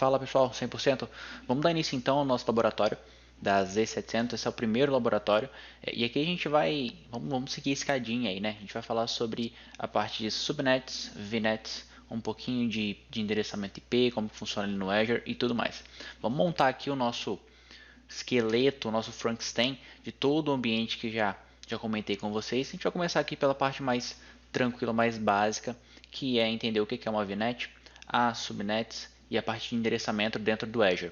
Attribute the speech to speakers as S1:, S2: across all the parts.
S1: Fala pessoal, 100%. Vamos dar início então ao nosso laboratório da Z700. Esse é o primeiro laboratório. E aqui a gente vai, vamos seguir a escadinha aí, né? A gente vai falar sobre a parte de subnets, VNets, um pouquinho de endereçamento IP, como funciona ali no Azure e tudo mais. Vamos montar aqui o nosso esqueleto, o nosso Frankenstein de todo o ambiente que já comentei com vocês. A gente vai começar aqui pela parte mais tranquila, mais básica, que é entender o que é uma VNet, as subnets e a parte de endereçamento dentro do Azure.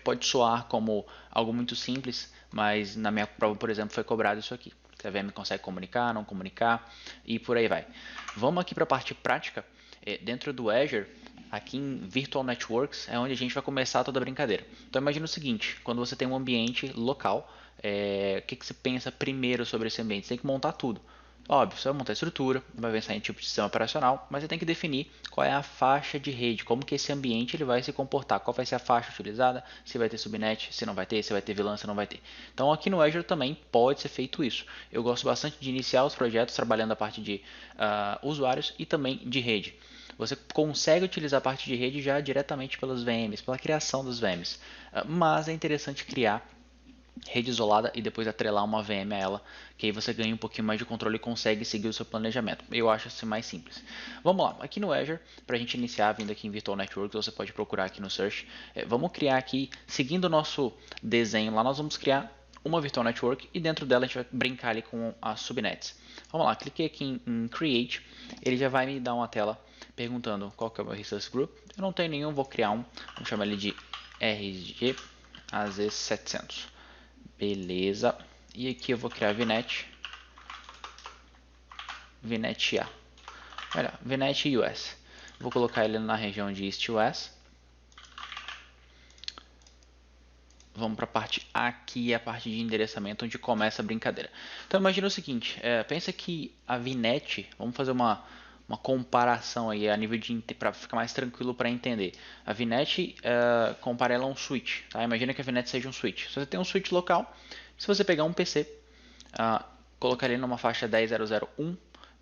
S1: Pode soar como algo muito simples, mas na minha prova, por exemplo, foi cobrado isso aqui. Se a VM consegue comunicar, não comunicar e por aí vai. Vamos aqui para a parte prática. Dentro do Azure, aqui em Virtual Networks, é onde a gente vai começar toda a brincadeira. Então imagina o seguinte, quando você tem um ambiente local, o que você pensa primeiro sobre esse ambiente? Você tem que montar tudo. Óbvio, você vai montar a estrutura, vai pensar em tipo de sistema operacional, mas você tem que definir qual é a faixa de rede, como que esse ambiente ele vai se comportar, qual vai ser a faixa utilizada, se vai ter subnet, se não vai ter, se vai ter VLAN, se não vai ter. Então aqui no Azure também pode ser feito isso. Eu gosto bastante de iniciar os projetos trabalhando a parte de usuários e também de rede. Você consegue utilizar a parte de rede já diretamente pelas VMs, pela criação das VMs, mas é interessante criar rede isolada e depois atrelar uma VM a ela, que aí você ganha um pouquinho mais de controle e consegue seguir o seu planejamento. Eu acho assim mais simples. Vamos lá, aqui no Azure, para a gente iniciar, vindo aqui em Virtual Networks, você pode procurar aqui no Search. Vamos criar aqui, seguindo o nosso desenho lá, nós vamos criar uma Virtual Network e dentro dela a gente vai brincar ali com as subnets. Vamos lá, cliquei aqui em Create, ele já vai me dar uma tela perguntando qual que é o meu Resource Group. Eu não tenho nenhum, vou criar um, vamos chamar ele de RG AZ700. Beleza. E aqui eu vou criar VNet. VNet A. Olha, VNet US. Vou colocar ele na região de East US. Vamos para a parte aqui, a parte de endereçamento, onde começa a brincadeira. Então imagina o seguinte, pensa que a VNet, vamos fazer uma comparação aí a nível de para ficar mais tranquilo para entender. A VNet compara ela a um switch, tá? Imagina que a VNet seja um switch. Se você tem um switch local, se você pegar um PC, colocar ele numa faixa 10.0.0.1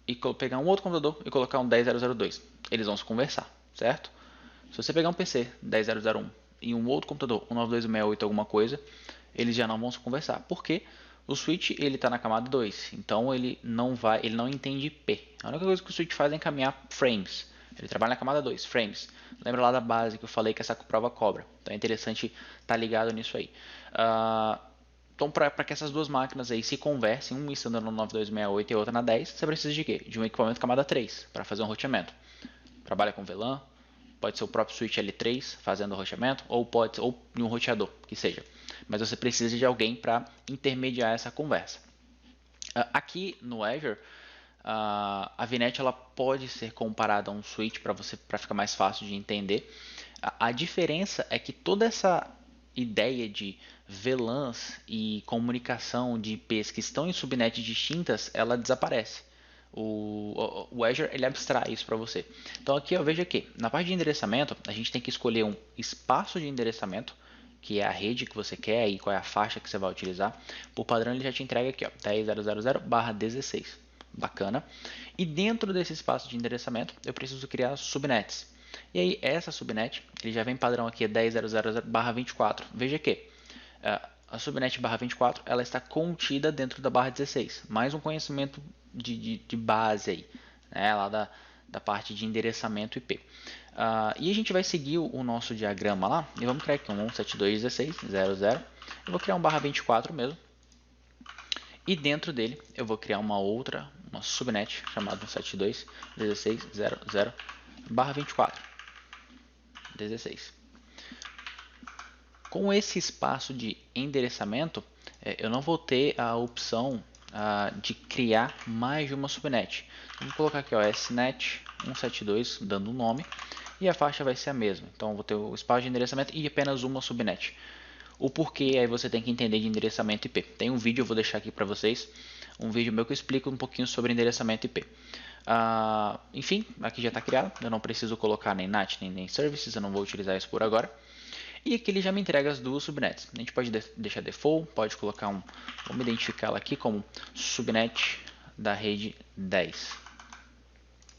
S1: e pegar um outro computador e colocar um 10.0.0.2, eles vão se conversar, certo? Se você pegar um PC 10.0.0.1 e um outro computador 192.168 alguma coisa, eles já não vão se conversar. Por quê? O switch ele está na camada 2, então ele não entende IP. A única coisa que o switch faz é encaminhar frames. Ele trabalha na camada 2, frames. Lembra lá da base que eu falei que essa prova cobra. Então é interessante estar ligado nisso aí. Então para que essas duas máquinas aí se conversem, uma estando no 92.168 e a outra na 10, você precisa de quê? De um equipamento camada 3 para fazer um roteamento. Trabalha com VLAN, pode ser o próprio switch L3 fazendo o roteamento, ou um roteador, que seja. Mas você precisa de alguém para intermediar essa conversa. Aqui no Azure, a VNet ela pode ser comparada a um switch para ficar mais fácil de entender. A diferença é que toda essa ideia de VLANs e comunicação de IPs que estão em subnets distintas, ela desaparece. O Azure ele abstrai isso para você. Então aqui eu vejo aqui, na parte de endereçamento, a gente tem que escolher um espaço de endereçamento, que é a rede que você quer e qual é a faixa que você vai utilizar. Por padrão ele já te entrega aqui, 10.0.0.16. Bacana. E dentro desse espaço de endereçamento, eu preciso criar subnets. E aí essa subnet, ele já vem padrão aqui, 10.0.0.24. Veja que a subnet barra 24 ela está contida dentro da barra 16. Mais um conhecimento de base aí, né, lá da parte de endereçamento IP. E a gente vai seguir o nosso diagrama lá e vamos criar aqui um 172.16.00. Eu vou criar um barra 24 mesmo. E dentro dele eu vou criar uma subnet chamada 172.16.00 barra 24. 16. Com esse espaço de endereçamento, eu não vou ter a opção de criar mais de uma subnet. Vamos colocar aqui SNET 172, dando um nome, e a faixa vai ser a mesma. Então eu vou ter o espaço de endereçamento e apenas uma subnet. O porquê aí você tem que entender de endereçamento IP. Tem um vídeo, eu vou deixar aqui para vocês, um vídeo meu que eu explico um pouquinho sobre endereçamento IP. Enfim, aqui já está criado, eu não preciso colocar nem NAT nem services, eu não vou utilizar isso por agora. E aqui ele já me entrega as duas subnets. A gente pode deixar default, pode colocar vamos identificá-la aqui como subnet da rede 10.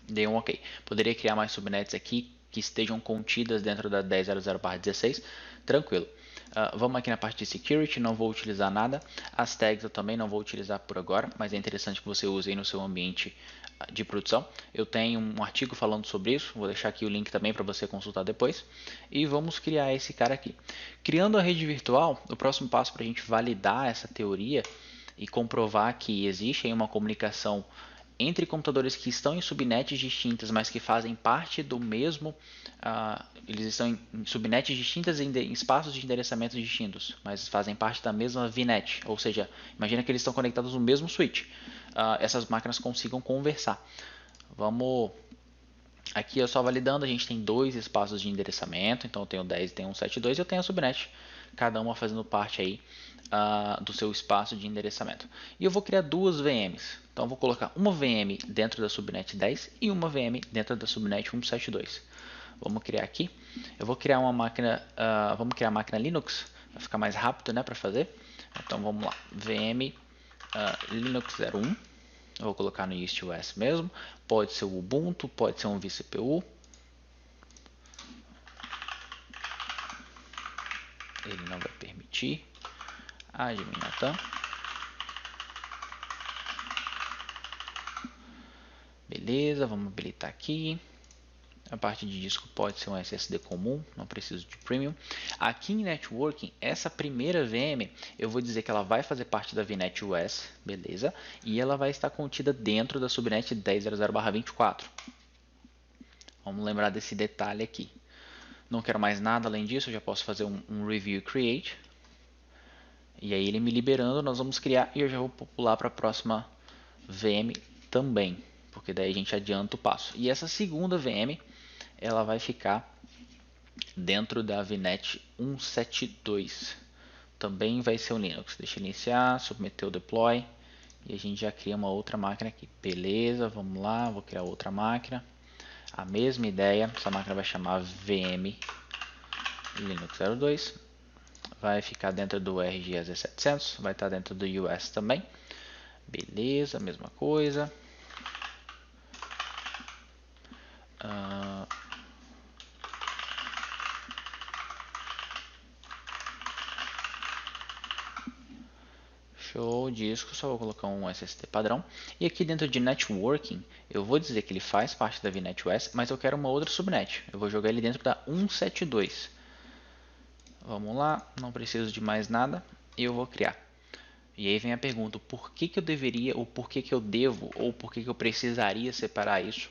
S1: Dei um OK. Poderia criar mais subnets aqui, que estejam contidas dentro da 10.00/16, tranquilo. Vamos aqui na parte de security, não vou utilizar nada. As tags eu também não vou utilizar por agora, mas é interessante que você use aí no seu ambiente de produção. Eu tenho um artigo falando sobre isso, vou deixar aqui o link também para você consultar depois. E vamos criar esse cara aqui. Criando a rede virtual, o próximo passo para a gente validar essa teoria e comprovar que existe aí uma comunicação entre computadores que estão em subnets distintas, mas que fazem parte do mesmo, eles estão em subnets distintas em espaços de endereçamento distintos, mas fazem parte da mesma VNet, ou seja, imagina que eles estão conectados no mesmo switch. Essas máquinas consigam conversar. Vamos aqui só validando, a gente tem dois espaços de endereçamento, então eu tenho 10 e tenho 172 e eu tenho a subnet, cada uma fazendo parte aí do seu espaço de endereçamento. E eu vou criar duas VMs, então eu vou colocar uma VM dentro da subnet 10 e uma VM dentro da subnet 172. Vamos criar aqui, eu vou criar uma máquina, vamos criar a máquina Linux, vai ficar mais rápido, né, para fazer. Então vamos lá, VM Linux 01. Eu vou colocar no EastOS mesmo. Pode ser o Ubuntu, pode ser um vCPU. Ele não vai permitir. Admin Natan. Beleza, vamos habilitar aqui. A parte de disco pode ser um SSD comum, não preciso de premium. Aqui em networking, essa primeira VM, eu vou dizer que ela vai fazer parte da VNet US, beleza? E ela vai estar contida dentro da subnet 10.00/24. Vamos lembrar desse detalhe aqui. Não quero mais nada além disso, eu já posso fazer um review create. E aí ele me liberando, nós vamos criar e eu já vou pular para a próxima VM também, porque daí a gente adianta o passo. E essa segunda VM, ela vai ficar dentro da VNet 172. Também vai ser o Linux. Deixa eu iniciar, submeter o deploy e a gente já cria uma outra máquina aqui. Beleza, vamos lá, vou criar outra máquina. A mesma ideia, essa máquina vai chamar VM Linux 02. Vai ficar dentro do RGZ700, vai estar dentro do US também. Beleza, mesma coisa. Show, disco, só vou colocar um SSD padrão. E aqui dentro de networking, eu vou dizer que ele faz parte da VNet US, mas eu quero uma outra subnet. Eu vou jogar ele dentro da 172. Vamos lá, não preciso de mais nada e eu vou criar. E aí vem a pergunta, por que eu deveria, ou por que eu devo, ou por que eu precisaria separar isso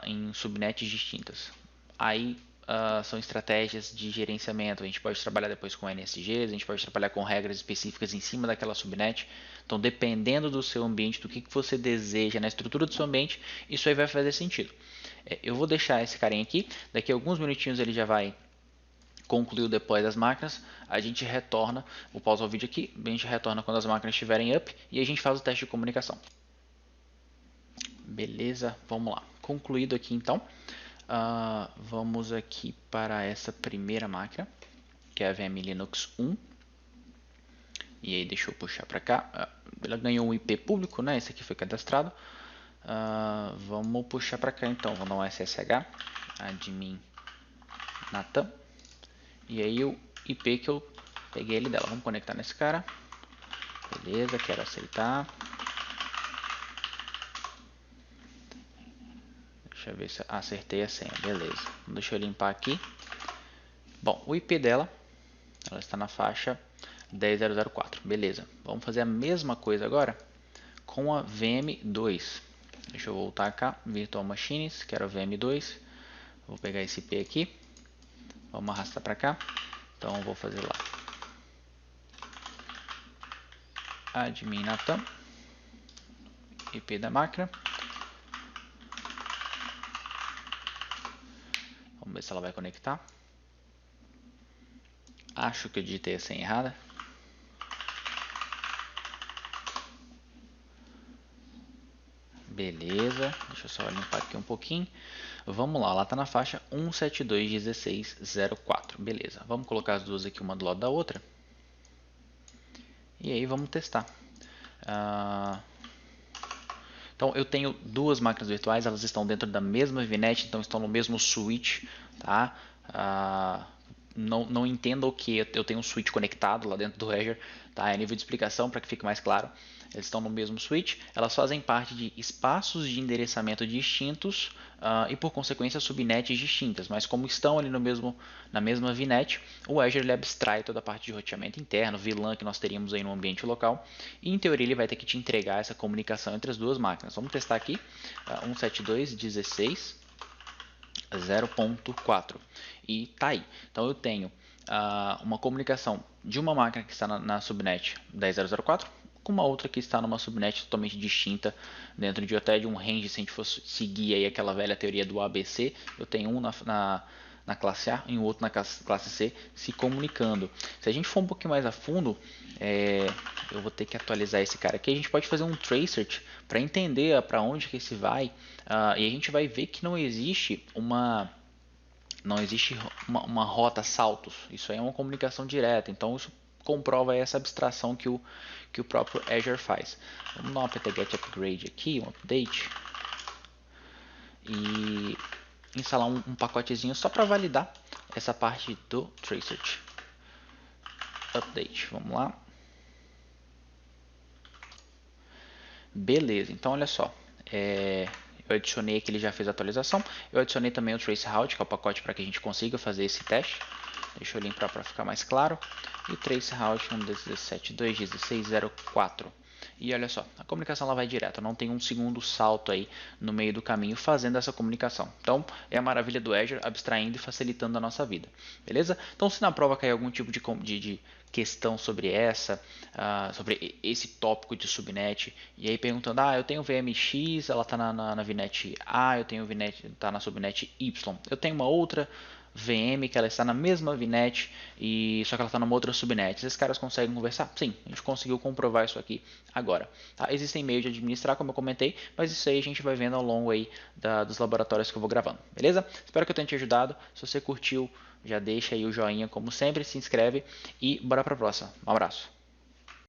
S1: em subnets distintas? Aí são estratégias de gerenciamento, a gente pode trabalhar depois com NSGs, a gente pode trabalhar com regras específicas em cima daquela subnet. Então dependendo do seu ambiente, do que você deseja na estrutura do seu ambiente, isso aí vai fazer sentido. Eu vou deixar esse carinha aqui, daqui a alguns minutinhos ele já vai concluir o deploy das máquinas, a gente retorna, vou pausar o vídeo aqui, a gente retorna quando as máquinas estiverem up e a gente faz o teste de comunicação. Beleza, vamos lá. Concluído aqui então, vamos aqui para essa primeira máquina, que é a VM Linux 1. E aí deixa eu puxar para cá, ela ganhou um IP público, né? Esse aqui foi cadastrado. Vamos puxar para cá então, vou dar um SSH, admin Natan. E aí o IP que eu peguei ele dela. Vamos conectar nesse cara. Beleza, quero aceitar. Deixa eu ver se acertei a senha. Beleza. Deixa eu limpar aqui. Bom, o IP dela, ela está na faixa 10.004. Beleza. Vamos fazer a mesma coisa agora com a VM2. Deixa eu voltar cá. Virtual Machines, quero a VM2. Vou pegar esse IP aqui. Vamos arrastar para cá. Então eu vou fazer lá admin Natan, IP da máquina. Vamos ver se ela vai conectar. Acho que eu digitei a senha errada. Beleza, deixa eu só limpar aqui um pouquinho. Vamos lá, ela está na faixa 172.16.04. Beleza, vamos colocar as duas aqui uma do lado da outra. E aí vamos testar. Então eu tenho duas máquinas virtuais, elas estão dentro da mesma VNet, então estão no mesmo switch, tá? Não entenda o que eu tenho um switch conectado lá dentro do Azure, tá? É nível de explicação para que fique mais claro. Eles estão no mesmo switch, elas fazem parte de espaços de endereçamento distintos e por consequência subnets distintas, mas como estão ali na mesma VNet, o Azure ele abstrai toda a parte de roteamento interno, VLAN que nós teríamos aí no ambiente local, e em teoria ele vai ter que te entregar essa comunicação entre as duas máquinas. Vamos testar aqui, 172.16.0.4 e tá aí. Então eu tenho uma comunicação de uma máquina que está na subnet 10.0.0.4 com uma outra que está numa subnet totalmente distinta, dentro de até de um range. Se a gente fosse seguir aí aquela velha teoria do ABC, eu tenho um na classe A e o outro na classe C se comunicando. Se a gente for um pouquinho mais a fundo, eu vou ter que atualizar esse cara aqui. A gente pode fazer um tracer para entender para onde que esse vai, e a gente vai ver que não existe uma rota saltos. Isso aí é uma comunicação direta, então isso comprova essa abstração que o próprio Azure faz. Vamos dar um apt-get upgrade aqui, um update, e instalar um pacotezinho só para validar essa parte do tracer. Update, vamos lá. Beleza, então olha só, eu adicionei aqui, ele já fez a atualização. Eu adicionei também o traceroute, que é o pacote para que a gente consiga fazer esse teste. Deixa eu limpar para ficar mais claro. E o traceroute 1.17.2.16.0.4. E olha só, a comunicação ela vai direto, não tem um segundo salto aí no meio do caminho fazendo essa comunicação. Então é a maravilha do Azure, abstraindo e facilitando a nossa vida, beleza? Então se na prova cair algum tipo de questão sobre sobre esse tópico de subnet, e aí perguntando, eu tenho VMX, ela está na VNet A, eu tenho VNet, está na subnet Y, eu tenho uma outra VM que ela está na mesma VNet, só que ela está numa outra subnet. Esses caras conseguem conversar? Sim, a gente conseguiu comprovar isso aqui agora. Tá? Existem meios de administrar, como eu comentei, mas isso aí a gente vai vendo ao longo aí dos laboratórios que eu vou gravando, beleza? Espero que eu tenha te ajudado. Se você curtiu, já deixa aí o joinha como sempre, se inscreve e bora para a próxima. Um abraço.